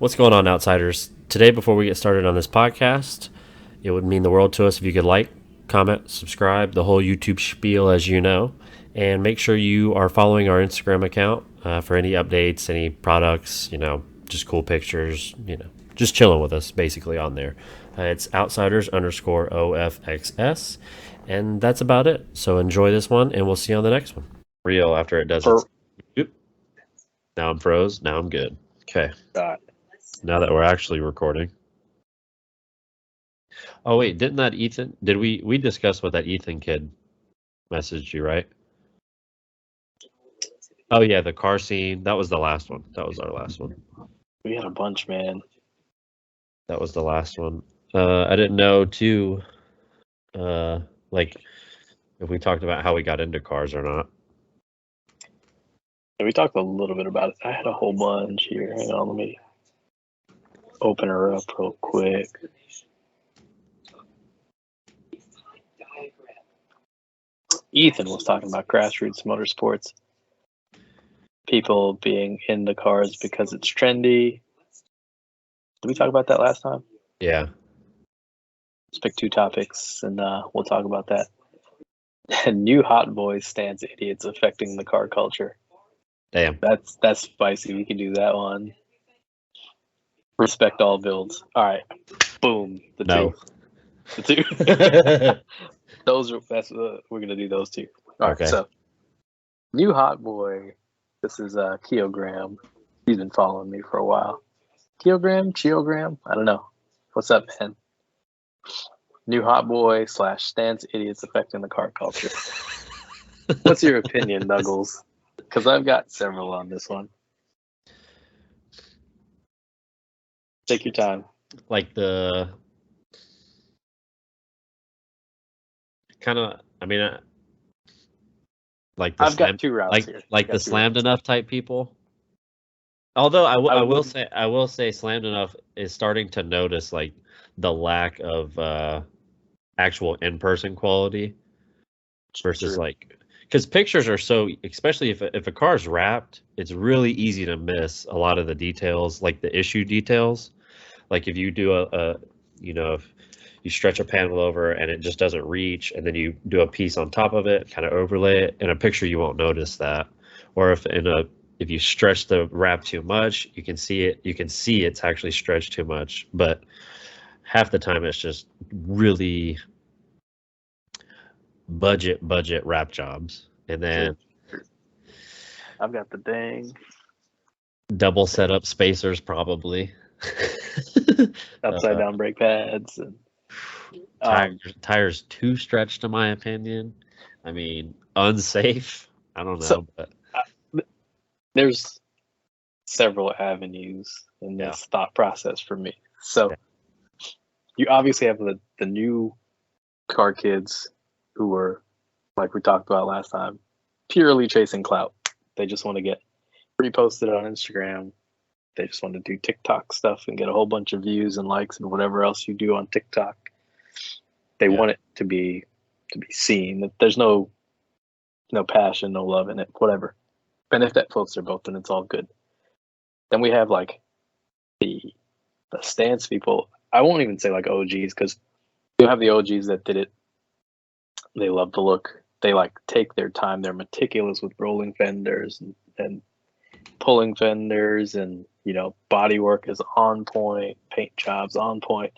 What's going on, Outsiders? Today, before we get started on this podcast, it would mean the world to us if you could like, comment, subscribe, the whole YouTube spiel, as you know, and make sure you are following our Instagram account for any updates, any products, just cool pictures, just chilling with us basically on there. It's outsiders underscore OFXS, and that's about it. So enjoy this one, and we'll see you on the next one. Real after it does its. Oop. Now I'm froze. Now I'm good. Okay. Now that we're actually recording. Oh wait, didn't that Ethan? Did we discuss what that Ethan kid messaged you, right? Oh yeah, the car scene. That was the last one. That was our last one. We had a bunch, man. That was the last one. I didn't know too. Like if we talked about how we got into cars or not. Yeah, we talked a little bit about it. I had a whole bunch here. Hang on, let me open her up real quick. Ethan was talking about grassroots motorsports. People being into cars because it's trendy. Did we talk about that last time? Yeah. Let's pick two topics and we'll talk about that. New hot boys stance idiots affecting the car culture. Damn. That's spicy. We can do that one. Respect all builds. All right. Boom. The two. We're gonna do those two. All right. So, new hot boy. This is Keogram. He's been following me for a while. Cheogram. I don't know. What's up, man? New hot boy / stance idiots affecting the car culture. What's your opinion, Nuggles? Because I've got several on this one. Take your time. Like the kind of, like the I've got two routes here. Like the slammed enough type people. Although I will say slammed enough is starting to notice like the lack of actual in-person quality versus like, because pictures are so, especially if a car's wrapped, it's really easy to miss a lot of the details, like the issue details. Like if you do if you stretch a panel over and it just doesn't reach, and then you do a piece on top of it, kind of overlay it. In a picture, you won't notice that. Or if you stretch the wrap too much, you can see it. You can see it's actually stretched too much, but half the time it's just really budget wrap jobs. And then I've got the dang double setup spacers, probably upside down brake pads and tires too stretched, in my opinion. I mean, unsafe. I don't know, but there's several avenues in this thought process for me. So you obviously have the new car kids who were, like we talked about last time, purely chasing clout. They just want to get reposted on Instagram. They just want to do TikTok stuff and get a whole bunch of views and likes and whatever else you do on TikTok. They want it to be seen. That there's no passion, no love in it, whatever. And if that floats their boat, then it's all good. Then we have like the stance people. I won't even say like OGs, because you have the OGs that did it. They love the look. They like take their time. They're meticulous with rolling fenders and pulling fenders, and body work is on point, paint jobs on point.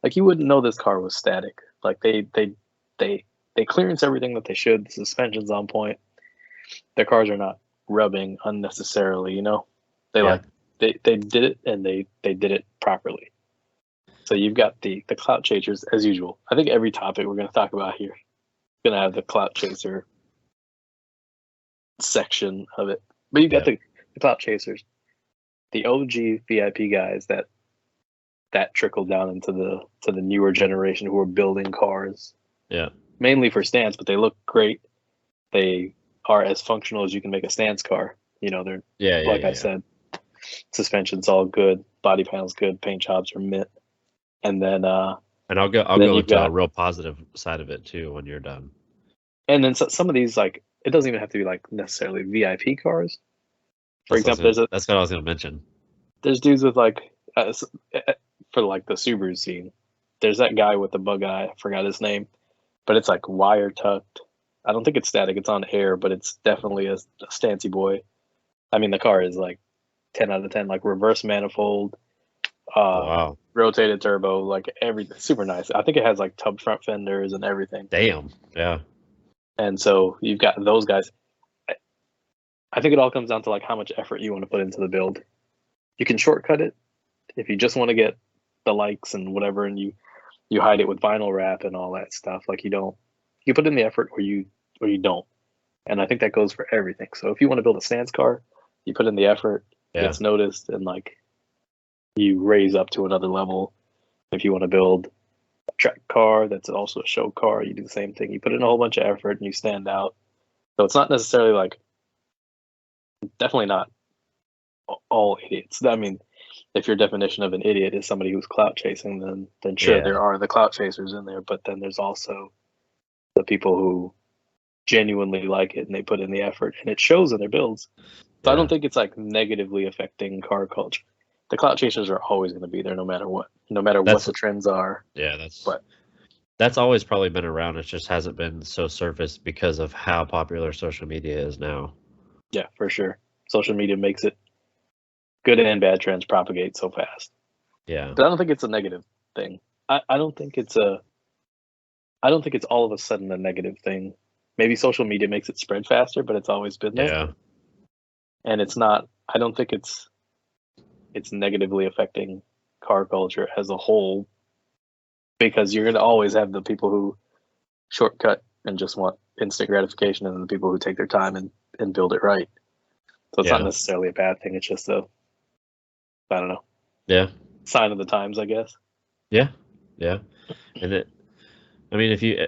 Like you wouldn't know this car was static. Like they clearance everything that they should. The suspension's on point. Their cars are not rubbing unnecessarily. They did it, and they did it properly. So you've got the clout chasers as usual. I think every topic we're going to talk about here is going to have the clout chaser section of it. But you've got the clout chasers, the OG VIP guys that trickled down into the newer generation who are building cars. Yeah. Mainly for stance, but they look great. They are as functional as you can make a stance car. They're I said, suspension's all good, body panel's good, paint jobs are mint. And then and I'll go into a real positive side of it too when you're done. And then some of these, like, it doesn't even have to be like necessarily VIP cars. For example, that's what I was going to mention. There's dudes with like for like the Subaru scene, there's that guy with the bug eye. I forgot his name, but it's like wire tucked. I don't think it's static. It's on air, but it's definitely a stancy boy. I mean, the car is like 10 out of 10, like reverse manifold, Wow. rotated turbo, like everything, super nice. I think it has like tub front fenders and everything. Damn. Yeah. And so you've got those guys. I think it all comes down to like how much effort you want to put into the build. You can shortcut it if you just want to get the likes and whatever, and you hide it with vinyl wrap and all that stuff. Like you put in the effort or you don't. And I think that goes for everything. So if you want to build a stance car, you put in the effort, it gets noticed, and like you raise up to another level. If you want to build a track car that's also a show car, you do the same thing. You put in a whole bunch of effort and you stand out. So it's not necessarily like, definitely not all idiots. I mean, if your definition of an idiot is somebody who's clout chasing, then sure, there are the clout chasers in there, but then there's also the people who genuinely like it and they put in the effort and it shows in their builds. So I don't think it's like negatively affecting car culture. The clout chasers are always going to be there no matter what the trends are. Yeah, that's always probably been around. It just hasn't been so surfaced because of how popular social media is now. Yeah, for sure. Social media makes it good and bad trends propagate so fast. Yeah. But I don't think it's a negative thing. I don't think it's all of a sudden a negative thing. Maybe social media makes it spread faster, but it's always been there. Yeah. And it's not, I don't think it's negatively affecting car culture as a whole, because you're going to always have the people who shortcut and just want instant gratification, and the people who take their time and build it right. So it's not necessarily a bad thing. It's just I don't know. Yeah. Sign of the times, I guess. Yeah. Yeah. And I mean, if you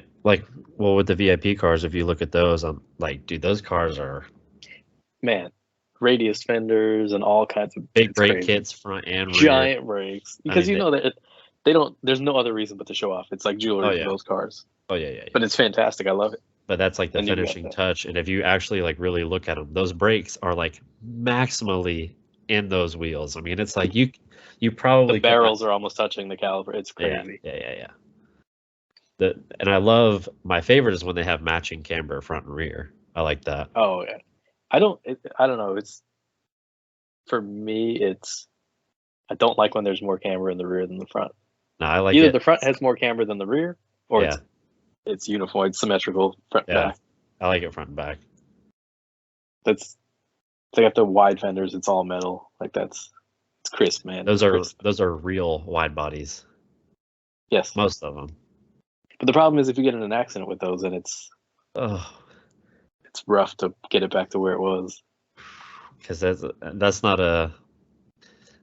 with the VIP cars, if you look at those, I'm like, dude, those cars are, man, radius fenders and all kinds of big brake kits, front and rear, giant brakes, because that they don't. There's no other reason but to show off. It's like jewelry for those cars. Oh yeah. But it's fantastic. I love it. But that's like the finishing touch. And if you actually like really look at them, those brakes are like maximally in those wheels. I mean, it's like you probably, the barrels are almost touching the caliper. It's crazy. Yeah. And I love, my favorite is when they have matching camber front and rear. I like that. Oh yeah. I don't know. It's, for me, I don't like when there's more camber in the rear than the front. No, I like either the front has more camber than the rear, or yeah. it's uniform, it's symmetrical front and back. I like it front and back. They got the wide fenders. It's all metal. Like it's crisp, man. Those are real wide bodies. Yes, most of them. But the problem is, if you get in an accident with those, then it's rough to get it back to where it was. Because that's not a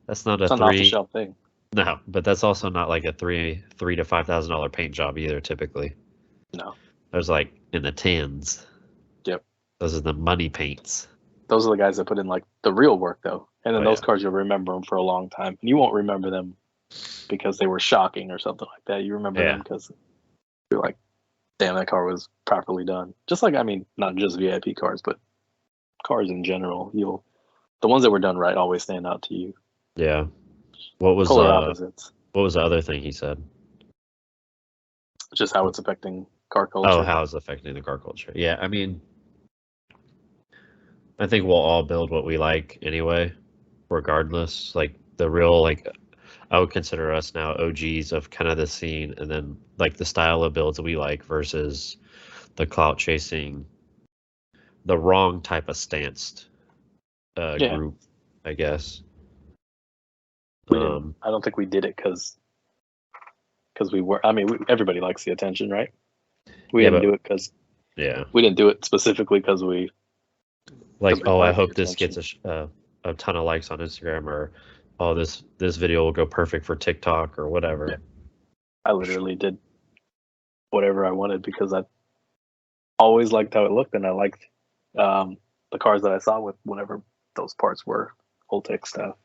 it's not an off-the-shelf thing. No, but that's also not like a $3,000 to $5,000 paint job either. Typically, no. There's like in the tens. Yep. Those are the money paints. Those are the guys that put in like the real work, though, and then those cars, you'll remember them for a long time, and you won't remember them because they were shocking or something like that. You remember them because you're like, damn, that car was properly done. Just like, I mean, not just VIP cars, but cars in general. The ones that were done right always stand out to you. Yeah. What was polar opposites? What was the other thing he said? Just how it's affecting car culture. Oh, how it's affecting the car culture. Yeah, I mean, I think we'll all build what we like anyway, regardless. Like the real, I would consider us now OGs of kind of the scene, and then like the style of builds we like versus the clout chasing, the wrong type of stanced group, I guess. I don't think we did it because we were. I mean, everybody likes the attention, right? We didn't do it because we didn't do it specifically because we I hope this gets a ton of likes on Instagram, or this video will go perfect for TikTok or whatever. Yeah. I literally did whatever I wanted because I always liked how it looked, and I liked the cars that I saw with whatever those parts were, Voltex stuff,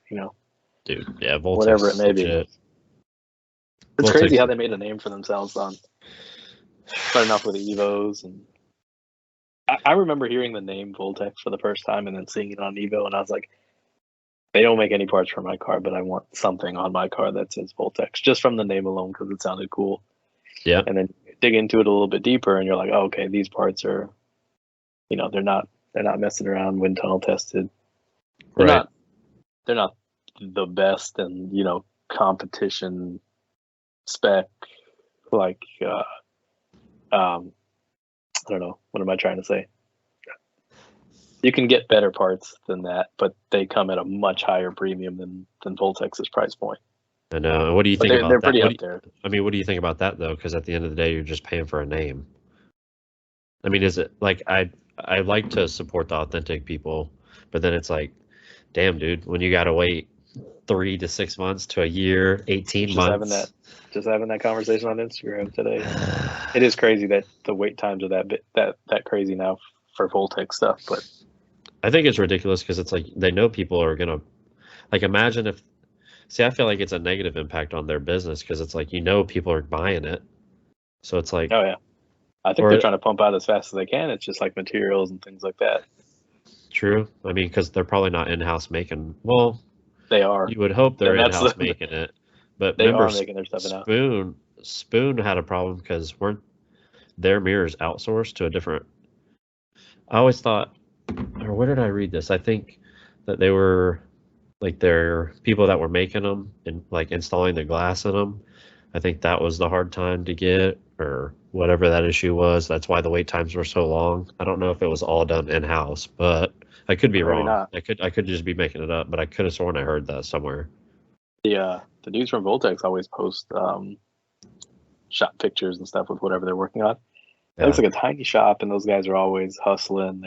Dude, yeah, Voltex, whatever it may be. It's Voltex. Crazy how they made a name for themselves on starting off with the Evos, and I remember hearing the name Voltex for the first time and then seeing it on Evo, and I was like, They don't make any parts for my car, but I want something on my car that says Voltex, just from the name alone because it sounded cool. Yeah. And then dig into it a little bit deeper, and you're like, oh, okay, these parts are, they're not messing around, wind tunnel tested. They're not the best and competition spec like I don't know, what am I trying to say? You can get better parts than that, but they come at a much higher premium than Voltex's price point. I know. What do you think about they're that? pretty up there. I mean, what do you think about that though? Because at the end of the day, you're just paying for a name. I mean, is it like I like to support the authentic people, but then it's like, damn, dude, when you gotta wait 3 to 6 months to a year, 18 months. Just having that conversation on Instagram today. It is crazy that the wait times are that crazy now for Voltex stuff, but I think it's ridiculous because it's like they know people are gonna like imagine if. See, I feel like it's a negative impact on their business because it's like people are buying it, so it's like. Oh yeah, I think they're trying to pump out as fast as they can. It's just like materials and things like that. True. I mean, because they're probably not in-house making. Well, they are. You would hope they're in-house making it, but they are making their stuff in-house. Spoon had a problem because weren't their mirrors outsourced to a different. I always thought, or where did I read this? I think that they were like their people that were making them and like installing the glass in them. I think that was the hard time to get, or whatever that issue was. That's why the wait times were so long. I don't know if it was all done in-house, but I could be wrong. Not. I could just be making it up, but I could have sworn I heard that somewhere. The dudes from Voltex always post shop pictures and stuff with whatever they're working on. It looks like a tiny shop, and those guys are always hustling.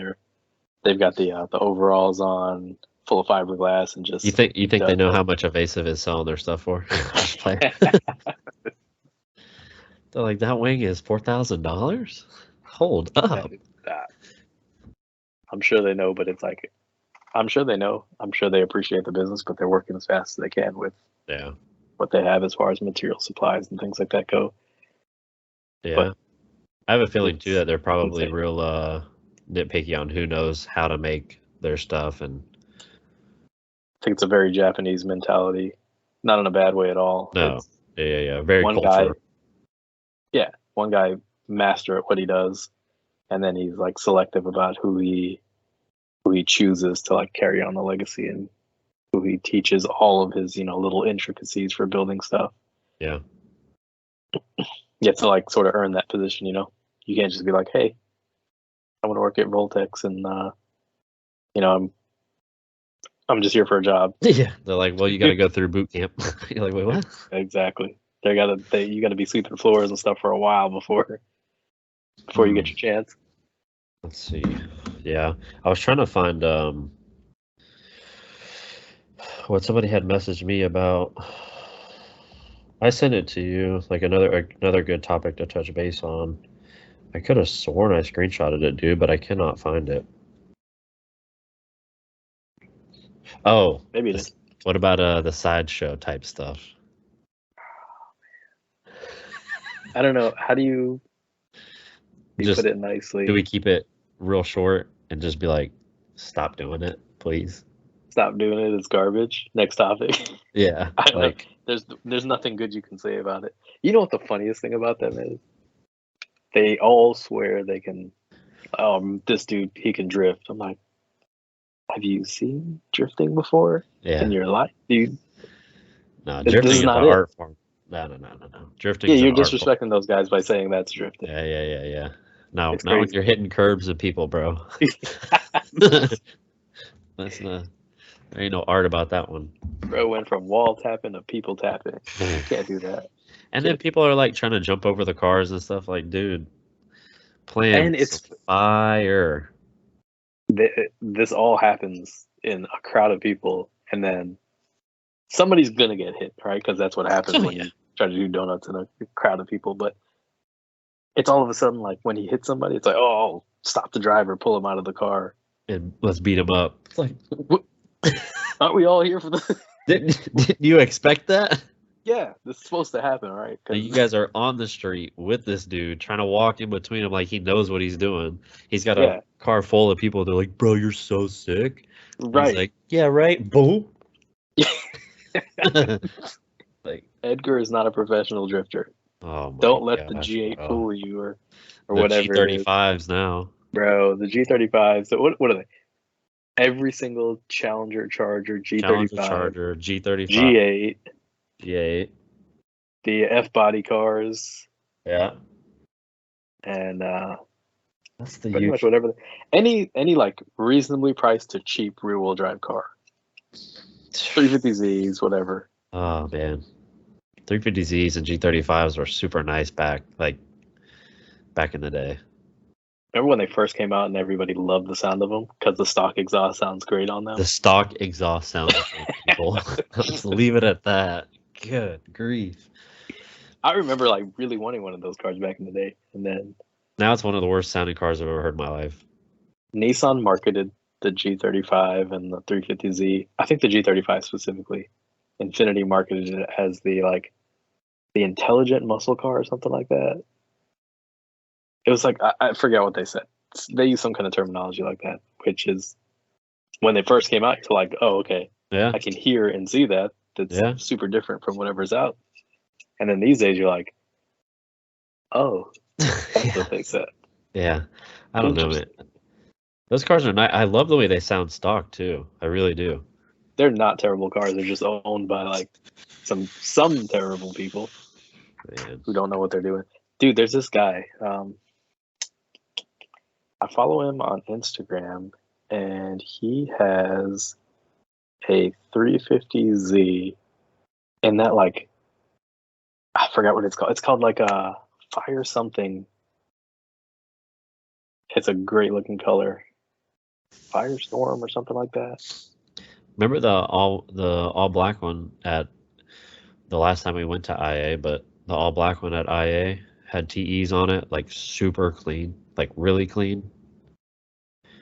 They've got the overalls on, full of fiberglass, and just. You think they know how much Evasive is selling their stuff for? They're like, that wing is $4,000. Hold up. I'm sure they know, but it's like, I'm sure they know. I'm sure they appreciate the business, but they're working as fast as they can with what they have as far as material supplies and things like that go. Yeah, but I have a feeling too that they're probably real nitpicky on who knows how to make their stuff, and I think it's a very Japanese mentality, not in a bad way at all. No, yeah, very cultural. One guy master at what he does, and then he's like selective about who he chooses to like carry on the legacy and who he teaches all of his little intricacies for building stuff. Yeah, you have to like sort of earn that position. You can't just be like, hey, I want to work at Voltex, and I'm just here for a job. Yeah, they're like, well, you got to go through boot camp. You're like, wait, what? Exactly. You got to be sweeping floors and stuff for a while before you get your chance. Let's see. Yeah, I was trying to find what somebody had messaged me about. I sent it to you, like another good topic to touch base on. I could have sworn I screenshotted it, dude, but I cannot find it. Oh, maybe it is. What about the sideshow type stuff? I don't know. How do you put it nicely? Do we keep it real short and just be like, stop doing it, please? Stop doing it. It's garbage. Next topic. Yeah. I don't know. There's nothing good you can say about it. You know what the funniest thing about them is? They all swear they can. This dude, he can drift. I'm like, have you seen drifting before in your life, dude? No, drifting is an art form. No. Drifting. Yeah, you're disrespecting those guys by saying that's drifting. Yeah. No, not when you're hitting curbs of people, bro. That's not. There ain't no art about that one. Bro went from wall tapping to people tapping. You can't do that. And then people are like trying to jump over the cars and stuff. Like, dude, playing fire. This all happens in a crowd of people, and then somebody's gonna get hit, right? Because that's what happens when you try to do donuts in a crowd of people. But it's all of a sudden like when he hits somebody, it's like, oh, stop the driver, pull him out of the car, and let's beat him up. It's like, aren't we all here for this? Didn't you expect that? Yeah, this is supposed to happen, right? You guys are on the street with this dude trying to walk in between them like he knows what he's doing. He's got a car full of people. They're like, bro, you're so sick. Right. He's like, yeah, right. Boom. Like, Edgar is not a professional drifter. oh my Don't let the gosh, G8 bro. fool you or The whatever it is. G35s now. Bro, the G35. So what are they? Every single Challenger, Charger, Challenger G35, Charger, G35, G8, G8. the F body cars, Yeah. and That's the pretty much usual. whatever. Any like reasonably priced to cheap rear wheel drive car. 350Zs, whatever. Oh man. 350Zs and G35s were super nice back in the day. Remember when they first came out and everybody loved the sound of them because the stock exhaust sounds great on them? The stock exhaust sounds good, people. Let's leave it at that. Good grief. I remember like really wanting one of those cars back in the day. And then Now it's one of the worst sounding cars I've ever heard in my life. Nissan marketed the G35 and the 350Z. I think the G35 specifically. Infiniti marketed it as the intelligent muscle car or something like that. It was like I forget what they said. They used some kind of terminology like that, which is when they first came out, you're like, oh, okay, Yeah. I can hear and see that. That's Yeah. super different from whatever's out. And then these days, you're like, oh, that's what they said. Yeah. I don't know, man. Those cars are nice. I love the way they sound stock too. I really do. They're not terrible cars. They're just owned by like some terrible people Man. who don't know what they're doing. Dude, there's this guy. I follow him on Instagram, and he has a 350Z, and that like I forgot what it's called. It's called like a fire something. It's a great looking color, Firestorm or something like that. Remember the all black one at the last time we went to IA, but the all black one at IA had TEs on it, like super clean, like really clean.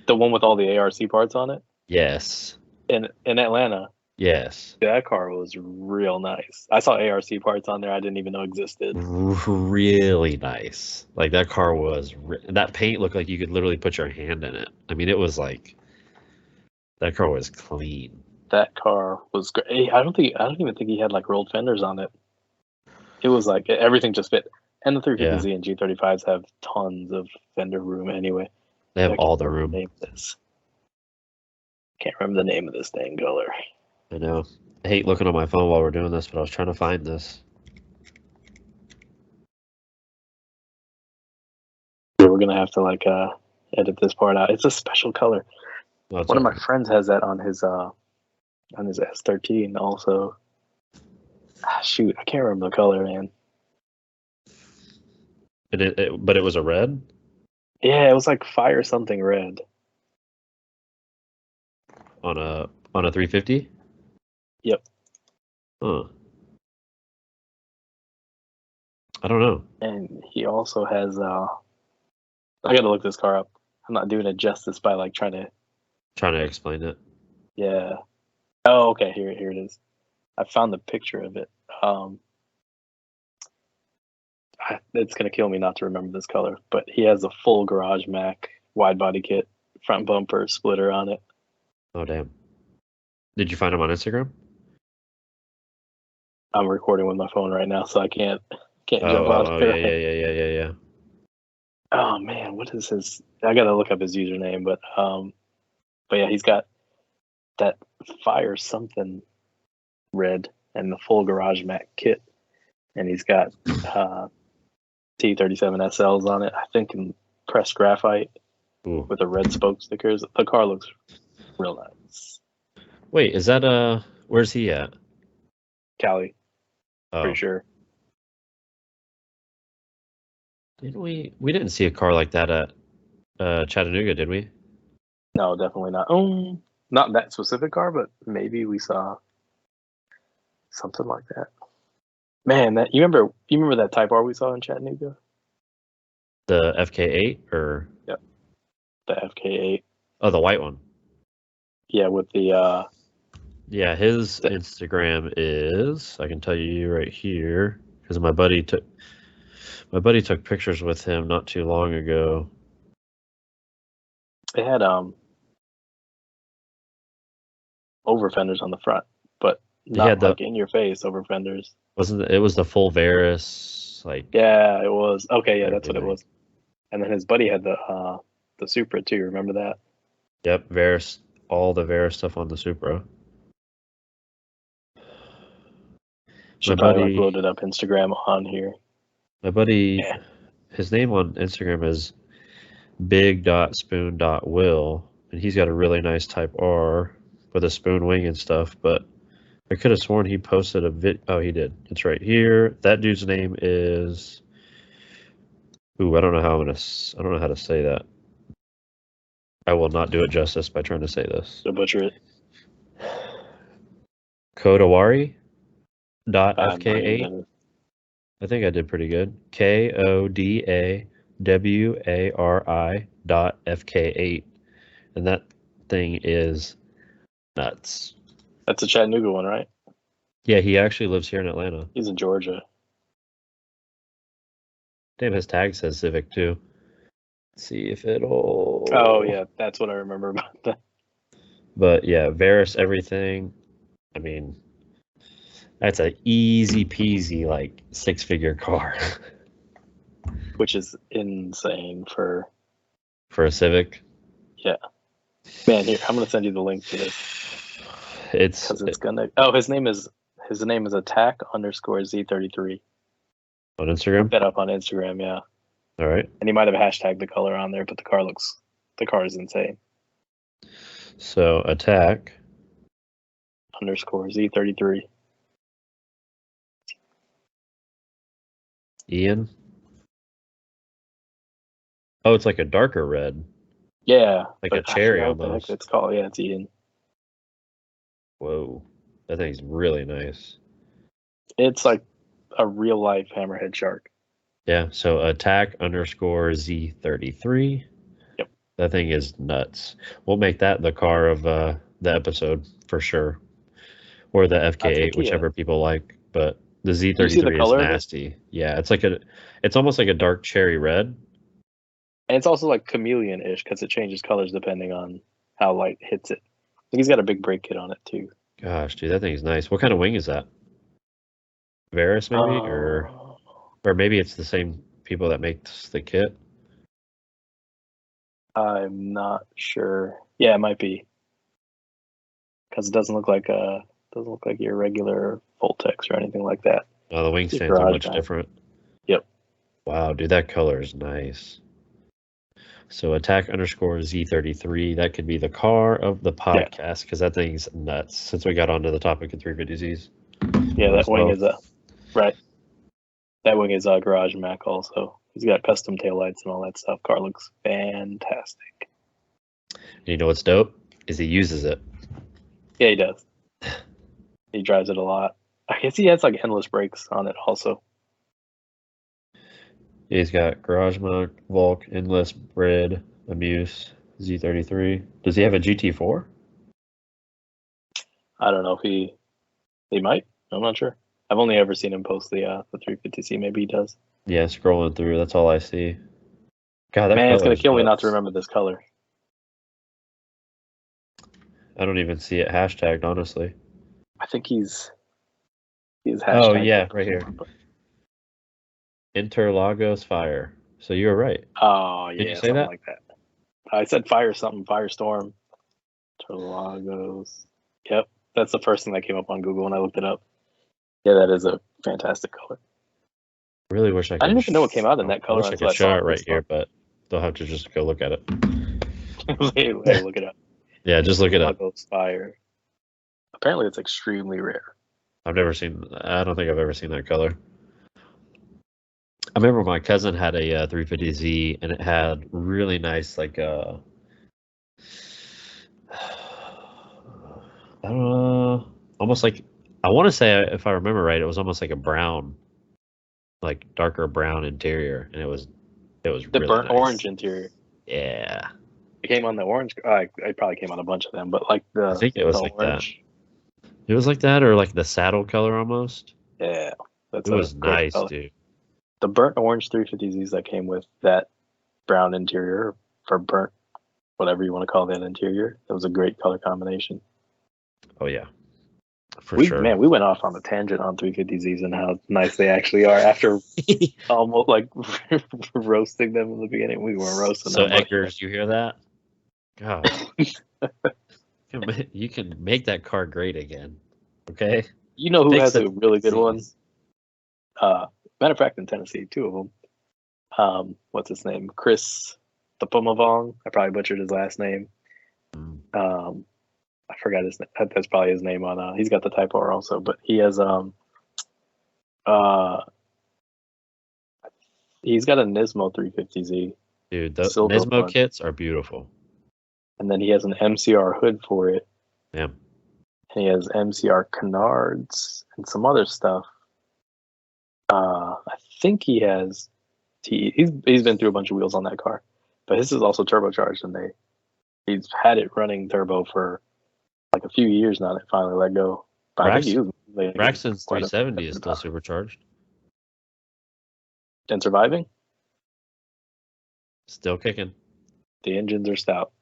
The one with all the ARC parts on it Yes. in Atlanta. Yes. That car was real nice. I saw ARC parts on there I didn't even know existed. Really nice. Like that car was that paint looked like you could literally put your hand in it. I mean, it was like that car was clean. That car was great. I don't even think he had like rolled fenders on it. It was like everything just fit. And the 350Z and G35s have tons of fender room anyway. They have I all can't the remember room. the name of this. Can't remember the name of this dang color. I know. I hate looking on my phone while we're doing this, but I was trying to find this. Yeah, we're gonna have to like edit this part out. It's a special color. Oh, One of my friends has that on his S13 also. Shoot, I can't remember the color, man. And but it was a red Yeah, it was like fire something red. on a 350. Yep. Huh. I don't know. And he also has I gotta look this car up. I'm not doing it justice by like trying to Explain it. yeah. Oh, okay, here it is. I found the picture of it. It's gonna kill me not to remember this color, but he has a full Garage Mac wide body kit, front bumper, splitter on it. Oh damn. Did you find him on Instagram? I'm recording with my phone right now, so I can't jump out Oh there. yeah. Oh man, what is his? I gotta look up his username, but yeah, he's got that fire something red and the full Garage Mac kit, and he's got T37 SLs on it. I think in pressed graphite. Ooh. With the red spoke stickers. The car looks real nice. Wait, is that where's he at? Cali, Oh. pretty sure. Didn't we didn't see a car like that at Chattanooga, did we? No, definitely not. Not that specific car, but maybe we saw something like that. Man, that you remember that Type R we saw in Chattanooga? The FK8 or Yep. The FK8. oh, the white one. Yeah, with the Yeah, his Instagram is, I can tell you right here, because my buddy took pictures with him not too long ago. They had over fenders on the front, but not like in your face over fenders. It was the full Varus, like Yeah, it was. Okay, yeah, everything. that's what it was. And then his buddy had the Supra too. Remember that? Yep, Varus, all the Varus stuff on the Supra. Should probably like load it up Instagram on here. My buddy, his name on Instagram is big.spoon.will, and he's got a really nice Type R with a spoon wing and stuff, but I could have sworn he posted a vid. Oh, he did. It's right here. That dude's name is. Ooh, I don't know how to say that. I will not do it justice by trying to say this. So butcher it. Kodawari.fk8. I think I did pretty good. KODAWARI.FK8. And that thing is nuts. That's a Chattanooga one, right? Yeah, he actually lives here in Atlanta. He's in Georgia. Damn, his tag says Civic too. Let's see if it'll. Oh yeah, that's what I remember about that. But yeah, Varus everything. I mean, that's an easy peasy like 6-figure car. Which is insane for a Civic. Yeah. Man, here I'm gonna send you the link to this. It's gonna. Oh, his name is attack_Z33 on Instagram. Look that up on Instagram, yeah. All right. And he might have hashtagged the color on there, but the car is insane. So attack _Z33. Ian. Oh, it's like a darker red. Yeah. Like a cherry almost. It's called. Yeah, it's Ian. Whoa. That thing's really nice. It's like a real life hammerhead shark. Yeah, so attack_Z33. Yep. That thing is nuts. We'll make that the car of the episode for sure. Or the FK8, whichever people like. But the Z33 is nasty. Yeah, it's almost like a dark cherry red. And it's also like chameleon-ish because it changes colors depending on how light hits it. I think he's got a big brake kit on it too. Gosh, dude, that thing's nice. What kind of wing is that? Varus maybe, or maybe it's the same people that makes the kit. I'm not sure. Yeah, it might be because it doesn't look like your regular Voltex or anything like that. Oh, the wingspans are much different. Yep. Wow, dude, that color is nice. So attack_Z33, that could be the car of the podcast because that thing's nuts. Since we got onto the topic of 350Zs. Yeah, that wing is right. That wing is a Garage Mac also. He's got custom taillights and all that stuff. Car looks fantastic. And you know what's dope? Is he uses it. Yeah, he does. He drives it a lot. I guess he has like endless brakes on it also. He's got Garage Mac, Volk, Endless, Brid, Amuse, Z33. Does he have a GT4? I don't know if he might. I'm not sure. I've only ever seen him post the 350Z. Maybe he does. Yeah, scrolling through, that's all I see. God, that man, it's gonna kill me not to remember this color. I don't even see it hashtagged, honestly. I think he's hashtagged. Oh yeah, right here. Interlagos Fire. So you were right. Oh yeah, did you say that? Like that. I said Firestorm. Interlagos. Yep, that's the first thing that came up on Google when I looked it up. Yeah, that is a fantastic color. Really wish I could. I didn't even know it came out in that color. I wish I could show it right here, but they'll have to just go look at it. Hey, look it up. Yeah, just look it up. Fire. Apparently, it's extremely rare. I don't think I've ever seen that color. I remember my cousin had a 350Z, and it had really nice, like, I don't know, almost like, I want to say, if I remember right, it was almost like a brown, like darker brown interior, and it was the really burnt nice. Orange interior. Yeah. It came on the orange. It probably came on a bunch of them, but like I think it was like orange. That. It was like that, or like the saddle color almost. Yeah, it was nice, color. Dude. The burnt orange 350Zs that came with that brown interior, for burnt, whatever you want to call that interior, that was a great color combination. Oh yeah, For sure. We went off on a tangent on 350Zs and how nice they actually are after almost like roasting them in the beginning. We weren't roasting So them. So Edgars, you hear that? God, you can make that car great again. Okay. You know who Fix has the a really good one? disease. Matter of fact, in Tennessee, two of them. What's his name? Chris Tupamavong. I probably butchered his last name. I forgot his name. That's probably his name on. He's got the Type R also, but he has he's got a Nismo 350Z. Dude, the silver Nismo one. kits are beautiful. And then he has an MCR hood for it. Yeah. And he has MCR canards and some other stuff. I think he has. He's been through a bunch of wheels on that car, but his is also turbocharged, and he's had it running turbo for like a few years now. That finally let go. But I think he was like, Braxton's 370 is still supercharged. And surviving. Still kicking. The engines are stout.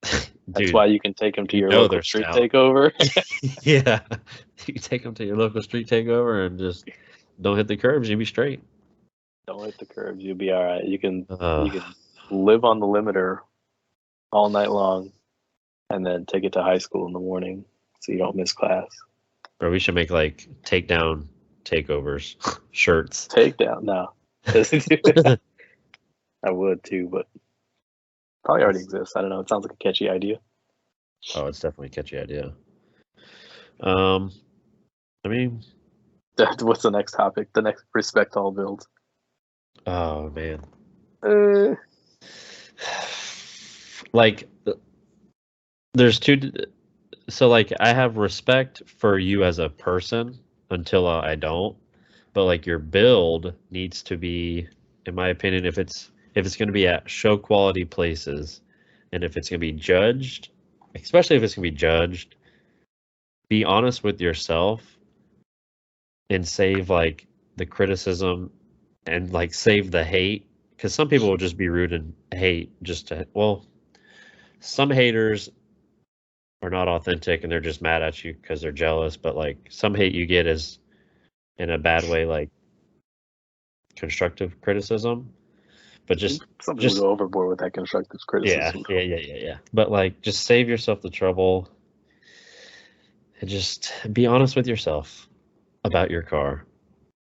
That's Dude, why you can take them to your local street takeover. Yeah, you take them to your local street takeover and just don't hit the curbs. You'll be straight. Don't hit the curbs. You'll be all right. You can live on the limiter all night long, and then take it to high school in the morning so you don't miss class. Or we should make like takedown takeovers shirts. Takedown? No. I would too, but probably already exists. I don't know. It sounds like a catchy idea. Oh, it's definitely a catchy idea. I mean, what's the next topic? The next respect all builds. Oh man. Like, there's two. So like, I have respect for you as a person until I don't. But like, your build needs to be, in my opinion, if it's going to be at show quality places, and if it's going to be judged, especially if it's going to be judged, be honest with yourself and save like the criticism and like save the hate, because some people will just be rude and hate just to, well, some haters are not authentic and they're just mad at you because they're jealous, but like some hate you get is in a bad way, like constructive criticism. But some people go overboard with that constructive criticism. Yeah. But like, just save yourself the trouble and just be honest with yourself about your car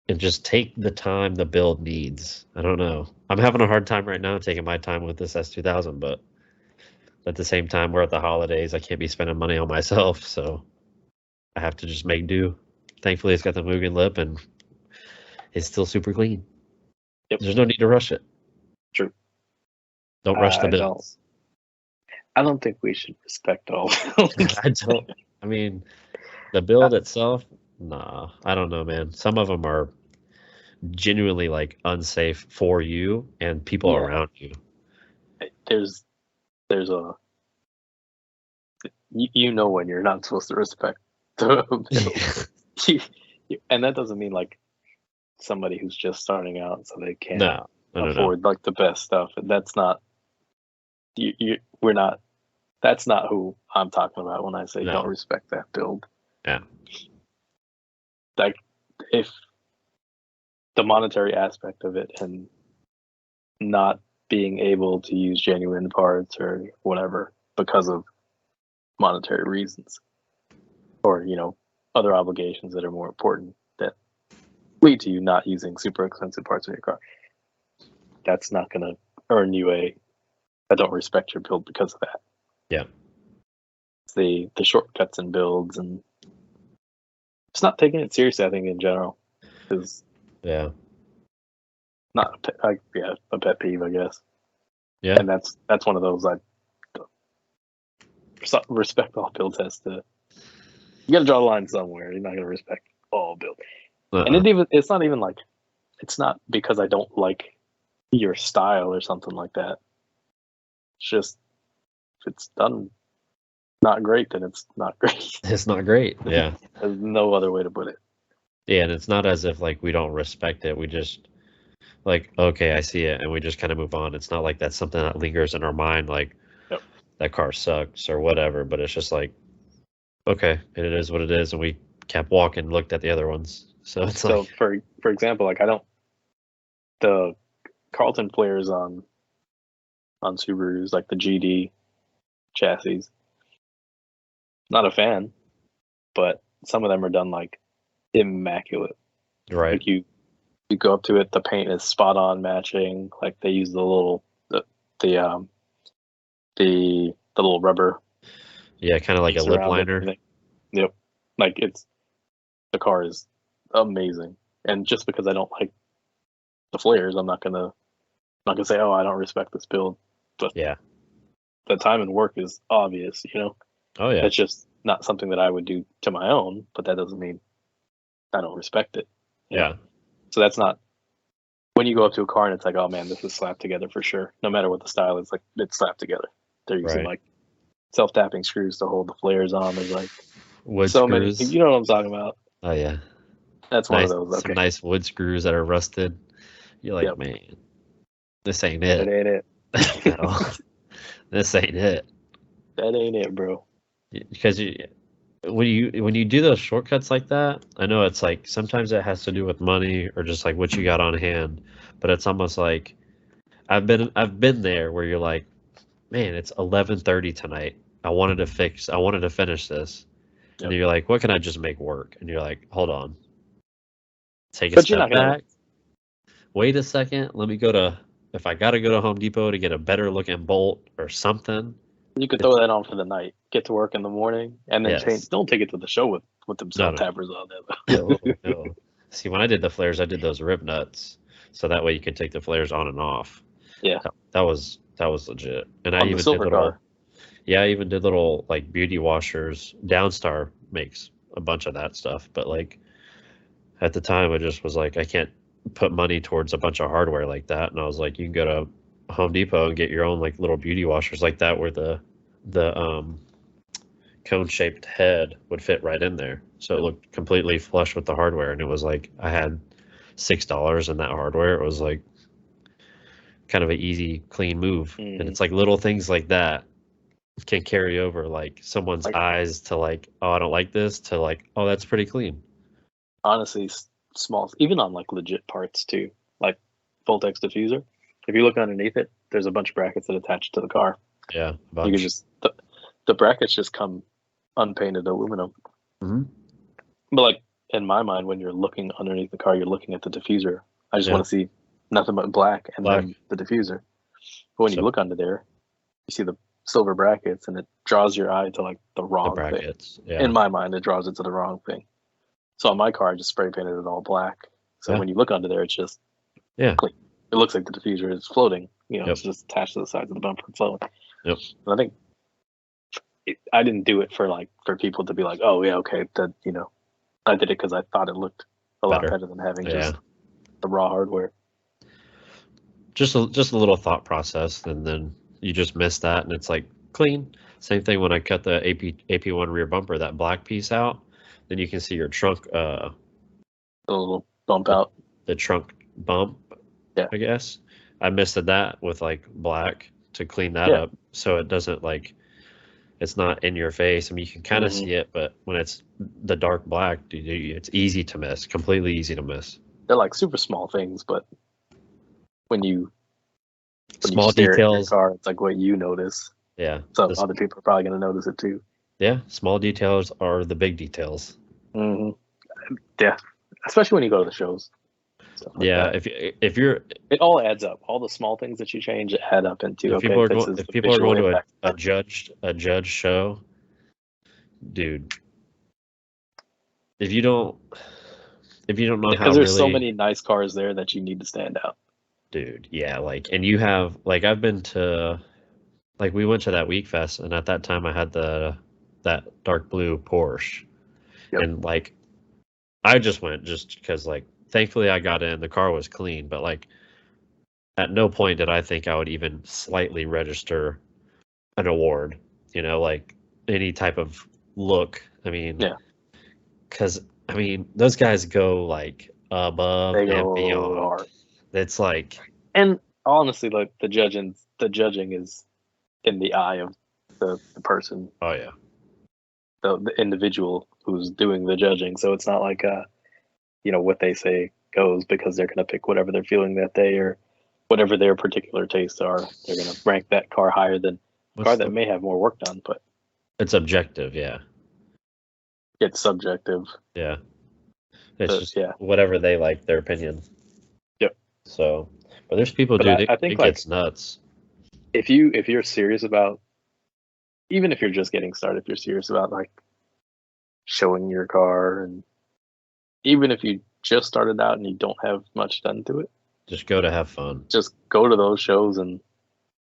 and just take the time the build needs. I don't know. I'm having a hard time right now taking my time with this S2000, but at the same time, we're at the holidays. I can't be spending money on myself, so I have to just make do. Thankfully, it's got the Mugen lip and it's still super clean. Yep. There's no need to rush it. True. Don't rush the builds. I don't think we should respect all. I don't. I mean, the build itself, nah. I don't know, man. Some of them are genuinely like unsafe for you and people around you. There's a, you know, when you're not supposed to respect the build. And that doesn't mean like somebody who's just starting out so they can't afford like the best stuff. And that's not that's not who I'm talking about when I say don't respect that build. Yeah. Like, if the monetary aspect of it and not being able to use genuine parts or whatever because of monetary reasons, or, you know, other obligations that are more important that lead to you not using super expensive parts of your car, that's not going to earn you I don't respect your build because of that. Yeah. It's the shortcuts and builds, and it's not taking it seriously, I think, in general. Is not a pet peeve, I guess. Yeah. And that's one of those respect all builds has to. You got to draw the line somewhere. You're not going to respect all builds. And it's not even like, it's not because I don't like your style or something like that. It's just, if it's done not great, then it's not great. It's not great. Yeah. There's no other way to put it. Yeah, and it's not as if like we don't respect it. We just like, okay, I see it, and we just kind of move on. It's not like that's something that lingers in our mind, like that car sucks or whatever. But it's just like, okay, it is what it is, and we kept walking, looked at the other ones. So it's So like, for example, like the Carlton flares on Subarus, like the GD chassis. Not a fan, but some of them are done like immaculate. right? Like you go up to it, the paint is spot on matching. Like they use the little rubber Yeah, kind of like a piece lip around liner. everything. Yep. Like the car is amazing. And just because I don't like the flares, I'm not gonna say, oh, I don't respect this build. But Yeah. the time and work is obvious, you know. Oh yeah. It's just not something that I would do to my own, but that doesn't mean I don't respect it. You know? Yeah. So that's not when you go up to a car and it's like, oh man, this is slapped together for sure. No matter what the style is, like it's slapped together. They're using Right. like self-tapping screws to hold the flares on. There's like Wood so many. screws. You know what I'm talking about? Oh yeah. That's one of Nice, those. some Okay. nice wood screws that are rusted. You're like, Yep. man, this ain't That it. ain't it. No, this ain't it. That ain't it, bro. Because when you do those shortcuts like that, I know it's like sometimes it has to do with money or just like what you got on hand, but it's almost like I've been there where you're like, man, it's 11:30 tonight. I wanted to finish this, and Yep. you're like, what can I just make work? And you're like, hold on, take a But you're not step gonna. back, wait a second, let me go to if I gotta go to Home Depot to get a better looking bolt or something. You could throw It's that on for the night. Get to work in the morning, and then change. yes, Don't take it to the show with them no, self no, tappers on no, there. no. See, when I did the flares, I did those rib nuts, so that way you could take the flares on and off. Yeah, That was legit. And I on the even did silver car. I even did little like beauty washers. Downstar makes a bunch of that stuff, but like at the time, I just was like, I can't put money towards a bunch of hardware like that. And I was like, you can go to Home Depot and get your own like little beauty washers like that, where the cone shaped head would fit right in there, so it looked completely flush with the hardware. And it was like I had $6 in that hardware. It was like kind of an easy, clean move. And Mm-hmm. it's like little things like that can carry over like someone's Like eyes to like, oh, I don't like this, to like, oh, that's pretty clean. honestly, small, even on like legit parts too, like Voltex diffuser. If you look underneath it, there's a bunch of brackets that attach to the car. Yeah, a You could bunch. just the brackets just come unpainted aluminum. Hmm. But like in my mind, when you're looking underneath the car, you're looking at the diffuser. I just Yeah, want to see nothing but black and black. then the diffuser. But when you So look under there, you see the silver brackets, and it draws your eye to like the the wrong thing. brackets. In Yeah, my mind, it draws it to the wrong thing. So on my car, I just spray painted it all black. So yeah, when you look under there, it's just yeah. clean. It looks like the diffuser is floating. You know, Yep, it's just attached to the sides of the bumper and floating. yep. And I think I didn't do it for people to be like, oh yeah, okay, that you know, I did it because I thought it looked a lot Better. better than having Yeah, just the raw hardware. just a little thought process, and then you just miss that, and it's like clean. Same thing when I cut the AP1 rear bumper, that black piece out, then you can see your trunk, A little bump the out. the trunk bump, Yeah, I guess. I missed that with like black to clean that yeah. up, so it doesn't like it's not in your face. I mean, you can kind of Hmm. see it, but when it's the dark black, dude, it's easy to miss, completely easy to miss. They're like super small things, but when you Small stare at your details, car, it's like what you notice. yeah. So other people are probably going to notice it too. Yeah, small details are the big details. Hmm. Yeah, especially when you go to the shows, stuff like Yeah, that. if you're It all adds up. All the small things that you change add up into okay. This is if the people are visual going to impact. a judge show, dude, if you don't know how Because there's so really, many nice cars there that you need to stand out. dude, yeah, like, and you have like I've been to like we went to that Week Fest, and at that time I had that dark blue Porsche, Yep. and like I just went just because like thankfully I got in, the car was clean, but like at no point did I think I would even slightly register an award, like any type of look. I mean, Yeah, because I mean, those guys go like above they and go beyond. hard. It's like, And honestly, like the judging is in the eye of the person. oh yeah, the individual who's doing the judging. So it's not like what they say goes, because they're going to pick whatever they're feeling that day, or whatever their particular tastes are. They're going to rank that car higher than a car that may have more work done, but it's objective, yeah. It's subjective. Yeah. It's just whatever they like, their opinion. Yep. So, but there's people, dude, I think it gets nuts. If you're serious about, even if you're just getting started, if you're serious about like showing your car, and even if you just started out and you don't have much done to it, just go to have fun. Just go to those shows, and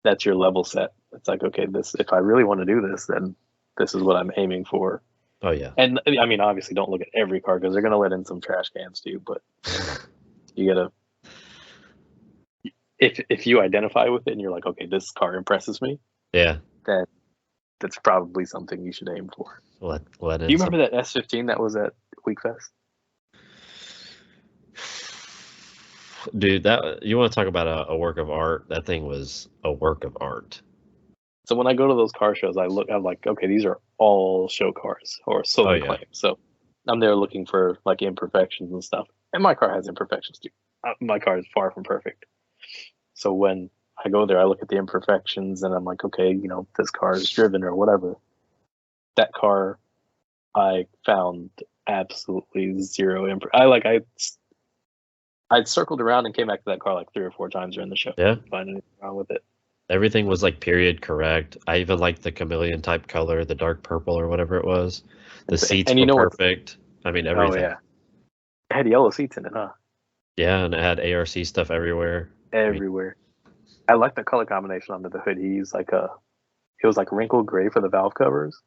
that's your level set. It's like, okay, if I really want to do this, then this is what I'm aiming for. Oh yeah. And I mean, obviously, don't look at every car, because they're gonna let in some trash cans too. But you gotta, if you identify with it and you're like, okay, this car impresses me. Yeah. Then that's probably something you should aim for. Let in. Do you remember that S15 that was at Weekfest? Dude, that you want to talk about a work of art? That thing was a work of art. So when I go to those car shows, I'm like, okay, these are all show cars, or so they claim. So I'm there looking for like imperfections and stuff. And my car has imperfections too. My car is far from perfect. So when I go there, I look at the imperfections, and I'm like, okay, this car is driven or whatever. That car, I found absolutely zero I'd circled around and came back to that car like 3 or 4 times during the show. Yeah. Find anything wrong with it. Everything was like period correct. I even liked the chameleon type color, the dark purple or whatever it was. The seats were perfect. I mean, everything. Oh yeah. It had yellow seats in it, huh? Yeah, and it had ARC stuff everywhere. Everywhere. I like the color combination under the hood. He used it was like wrinkled gray for the valve covers.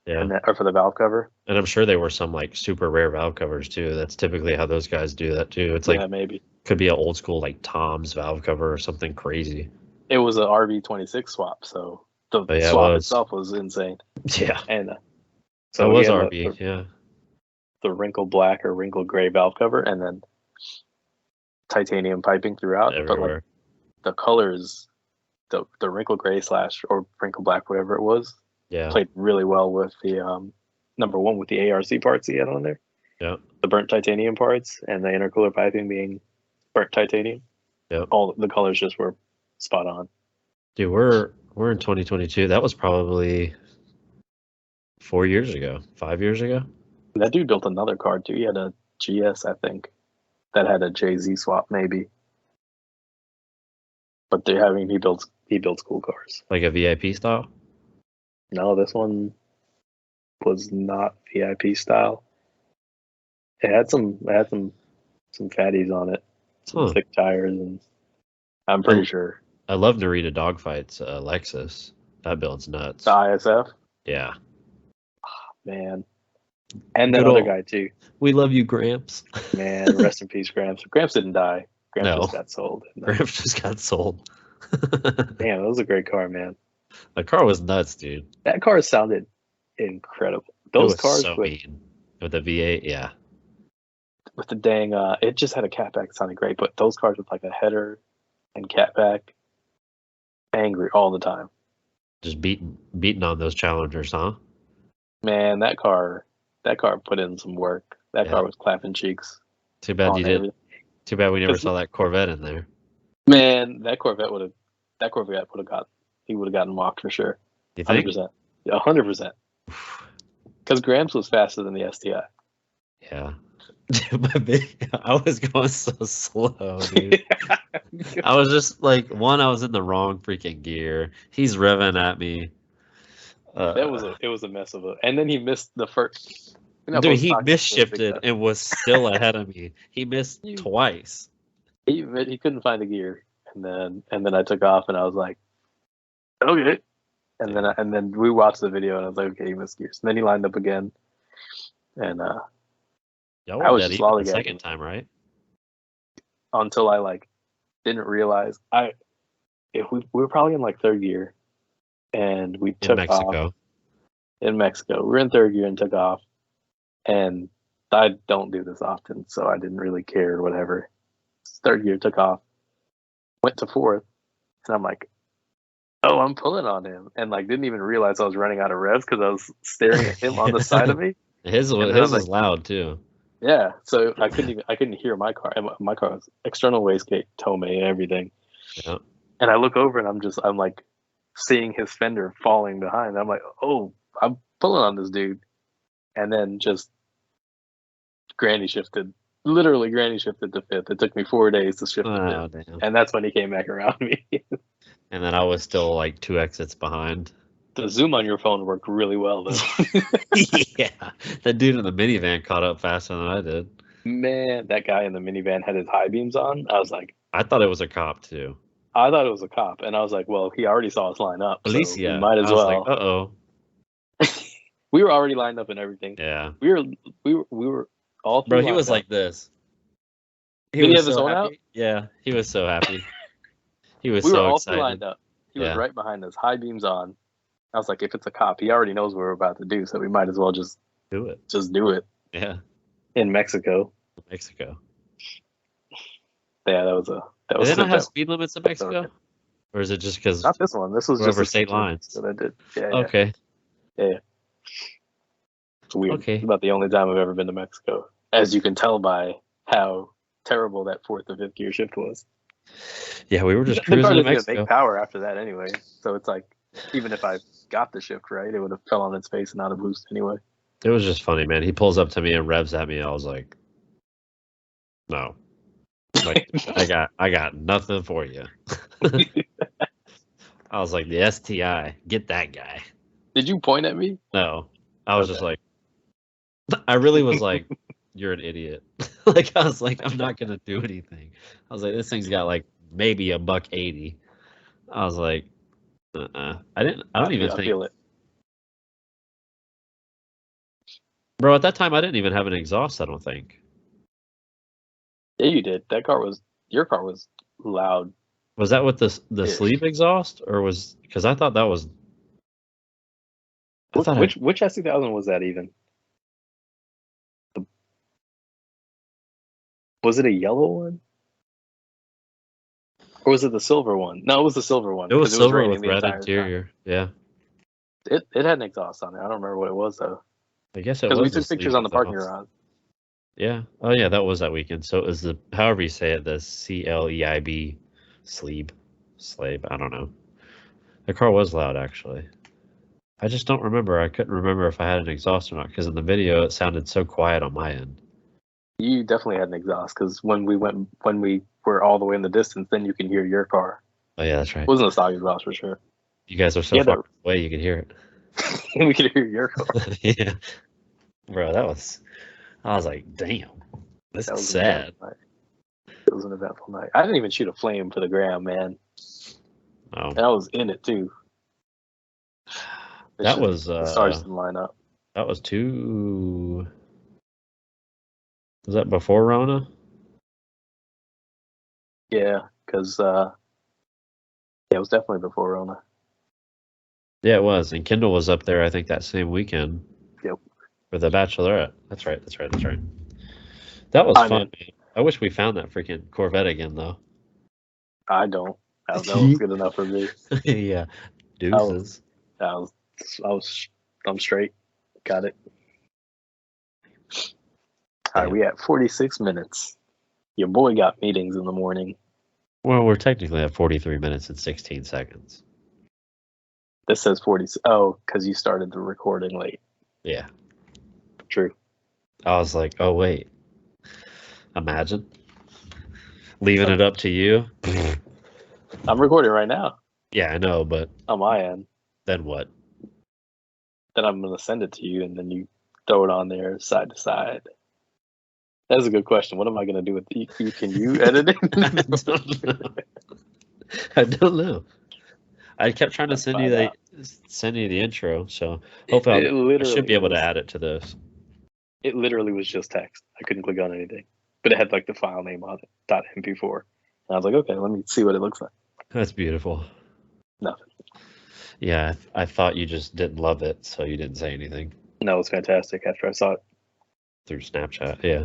Yeah. Or for the valve cover. And I'm sure they were some like super rare valve covers too. That's typically how those guys do that too. It's like, maybe could be an old school like Tom's valve cover or something crazy. It was an RV26 swap, so the swap itself was insane. Yeah. And so it was RV, the wrinkled black or wrinkled gray valve cover, and then titanium piping throughout. Everywhere. But like the colors, the wrinkled gray / or wrinkled black, whatever it was, played really well with the number one, with the ARC parts he had on there. Yeah. The burnt titanium parts and the intercooler piping being burnt titanium. Yeah. All the colors just were spot on. Dude, we're in 2022. That was probably 4 years ago, 5 years ago. That dude built another car too. He had a GS, I think, that had a JZ swap, maybe. But he builds cool cars. Like a VIP style? No, this one was not VIP style. It had some fatties on it, some thick tires, and I'm pretty sure. I love Narita Dogfights, Lexus. That build's nuts. The ISF? Yeah. Oh, man. And that other guy too. We love you, Gramps. Man, rest in peace, Gramps. Gramps didn't die. Gramps just got sold. Gramps just got sold. Damn, that was a great car, man. The car was nuts, dude. That car sounded incredible. Those cars so mean. With the V8, yeah. With the dang, it just had a catback that sounded great, but those cars with like a header and catback, angry all the time. Just beating on those Challengers, huh? Man, that car put in some work. That car was clapping cheeks. Too bad you did. Too bad we never saw that Corvette in there. Man, that Corvette would have gotten mocked for sure. You think? 100%. Yeah, 100%. Because Gramps was faster than the STI. Yeah. I was going so slow, dude. I was just like, I was in the wrong freaking gear. He's revving at me. It was a mess of it. And then he missed the first. Dude, he misshifted and was still ahead of me. He missed twice. He couldn't find the gear, and then I took off, and I was like, okay. And then we watched the video, and I was like, okay, he missed gears. And then he lined up again, and I was just lollygagging the second time, right? Until I didn't realize we were probably in third gear, and we took off in Mexico. We were in third gear and took off, and I don't do this often, so I didn't really care or whatever. Third gear, took off, went to fourth, and I'm like, oh, I'm pulling on him, and like didn't even realize I was running out of revs because I was staring at him on the side of me. His And then I was was like, loud too. yeah. So I couldn't hear my car. And my car was external wastegate, Tome, and everything. Yeah. And I look over and I'm like seeing his fender falling behind. I'm like, oh, I'm pulling on this dude, and then just literally granny shifted to fifth. It took me 4 days to shift to Oh fifth, damn. and that's when he came back around me. And then I was still like 2 exits behind. The zoom on your phone worked really well though. Yeah, that dude in the minivan caught up faster than I did. Man, that guy in the minivan had his high beams on. I was like, I thought it was a cop too. I thought it was a cop, and I was like, well, he already saw us line up, so we Alicia. might as I was well. like, uh-oh. We were already lined up and everything. Yeah. We were all three. Bro, he lined was up. like this. Did he have his phone out? Yeah, he was so happy. He was We were so all excited. three lined up. He was Yeah. right behind us, high beams on. I was like, if it's a cop, he already knows what we're about to do, so we might as well just Do it. Just do it. Yeah. In Mexico. Mexico. Yeah, that was Do they not have speed limits in Mexico? Or is it just because not this one? This was over just state lines that I did. Yeah. Okay. Yeah. It's weird. Okay. It's about the only time I've ever been to Mexico, as you can tell by how terrible that fourth or fifth gear shift was. Yeah, we were just the cruising car to didn't Mexico. make power after that anyway, so it's like even if I got the shift right, it would have fell on its face and not a boost anyway. It was just funny, man. He pulls up to me and revs at me. I was like, no. Like I got nothing for you. I was like, the STI, get that guy. Did you point at me? No. I was just like, I really was like, you're an idiot. Like, I was like, I'm not going to do anything. I was like, this thing's got like maybe $180. I was like, I don't even think. Feel it. Bro, at that time, I didn't even have an exhaust, I don't think. Yeah, you did. Your car was loud. Was that with the sleeve exhaust, or was, because I thought that was. Which S2000 was that even? Was it a yellow one? Or was it the silver one? No, it was the silver one. It was silver with the red interior. time. Yeah. It had an exhaust on it. I don't remember what it was though. I guess it was. Because we took pictures on the parking garage. Yeah. Oh yeah, that was that weekend. So it was the, however you say it, the CLEIB sleeve. I don't know. The car was loud actually. I just don't remember. I couldn't remember if I had an exhaust or not, because in the video it sounded so quiet on my end. You definitely had an exhaust, because when we were all the way in the distance, then you can hear your car. Oh yeah, that's right. It wasn't a stock exhaust for sure. You guys are so far away, you could hear it. We could hear your car. Yeah, bro, I was like, damn, this is sad. It was an eventful night. I didn't even shoot a flame for the gram, man. Oh, and I was in it too. That was the stars didn't line up. That was two. Was that before Rona? Yeah, because it was definitely before Rona. Yeah, it was, and Kendall was up there, I think, that same weekend. Yep. For the Bachelorette. That's right. That was fun. Man. I wish we found that freaking Corvette again, though. I don't. That was good enough for me. Yeah. Deuces. I'm straight. Got it. All right, we at 46 minutes. Your boy got meetings in the morning. Well, we're technically at 43 minutes and 16 seconds. This says 40. Oh, because you started the recording late. Yeah. True. I was like, oh, wait. Imagine. Leaving it up to you. I'm recording right now. Yeah, I know, but. On my end. Then what? Then I'm going to send it to you, and then you throw it on there side to side. That's a good question. What am I going to do with the? Can you edit it? I don't know. I kept trying to send you the intro, so hopefully I should be able to add it to this. It literally was just text. I couldn't click on anything, but it had like the file name on it, .mp4, and I was like, okay, let me see what it looks like. That's beautiful. Nothing. Yeah, I thought you just didn't love it, so you didn't say anything. No, it was fantastic after I saw it. Through Snapchat, yeah.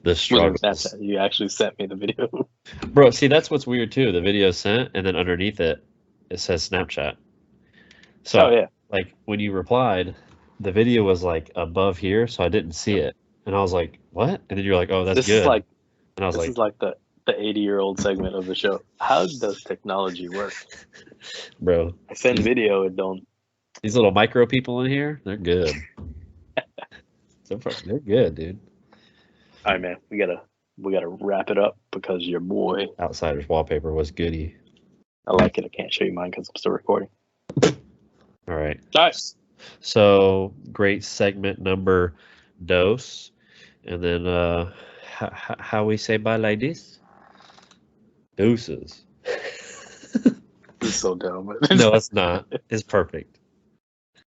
The struggle. Snapchat. You actually sent me the video. Bro, see, that's what's weird too. The video sent, and then underneath it, it says Snapchat. So yeah. like when you replied, the video was like above here, so I didn't see it, and I was like, "What?" And then you're like, "Oh, that's This good." is like And I was like, the 80-year-old segment of the show. How does technology work? "Bro, I send video, it don't. these little micro people in here, they're good. So far, they're good, dude." All right, man. We gotta wrap it up because your boy. Outsiders wallpaper was goody. I like it. I can't show you mine because I'm still recording. All right. Nice. So great segment number dos, and then how we say bye like this? Deuces. This is so dumb. No, it's not. It's perfect.